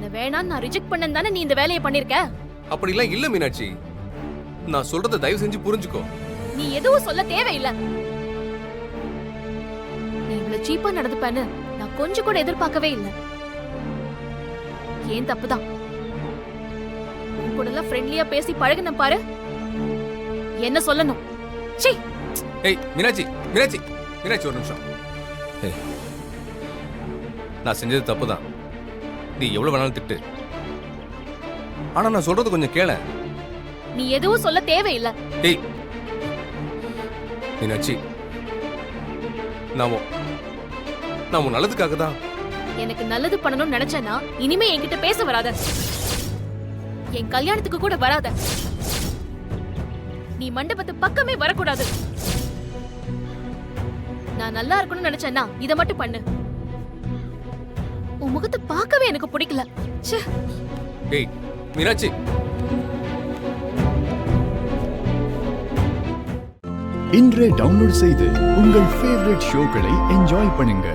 உன்னை வேணான்னு நான் ரிஜெக்ட் பண்ணேன் தானே நீ இந்த வேலையை பண்ணிருக்க. அப்படிலாம் இல்ல மீனாட்சி. நான் சொல்றத தயவு செஞ்சு புரிஞ்சுக்கோ. நீ எதுவும் சொல்ல தேவையில்லை. நீ இவ்வளவு சீப்பா நடந்துப்பேன்னு நான் கொஞ்சம் கூட எதிர்பார்க்கவே இல்லை. ஏன் தப்புதான். உன் கூட எல்லாம் ஃப்ரெண்ட்லியா பேசி பழகுன பாரு. என்ன சொல்லணும்? சீ. ஏய் மீனாட்சி, மீனாட்சி, மீனாட்சி ஒரு நிமிஷம். ஏய், நான் செஞ்சது தப்புதான். நீ எவ்வளவு வேணாலும் திட்டு. ஆனா நான் சொல்றது கொஞ்சம் கேள. நீ எதுவும் சொல்ல தேவையில்லை. ஏய் மீனாட்சி, நான் உன் நல்லதுக்காக தான். எனக்கு நல்லது பண்ணணும்னு நினைச்சேன்னா இனிமே என்கிட்ட பேச வராத. என் கல்யாணத்துக்கு கூட வராத. நீ மண்டபத்து பக்கமே வரக்கூடாது. நான் நல்லா இருக்கணும்னு நினைச்சேன்னா இத மட்டும் பண்ணு. உன் முகத்தை பார்க்கவே எனக்கு பிடிக்கல. ச்சே. ஏய் மீனாட்சி. இன்றே டவுன்லோட் செய்து உங்கள் ஃபேவரட் ஷோக்களை என்ஜாய் பண்ணுங்க.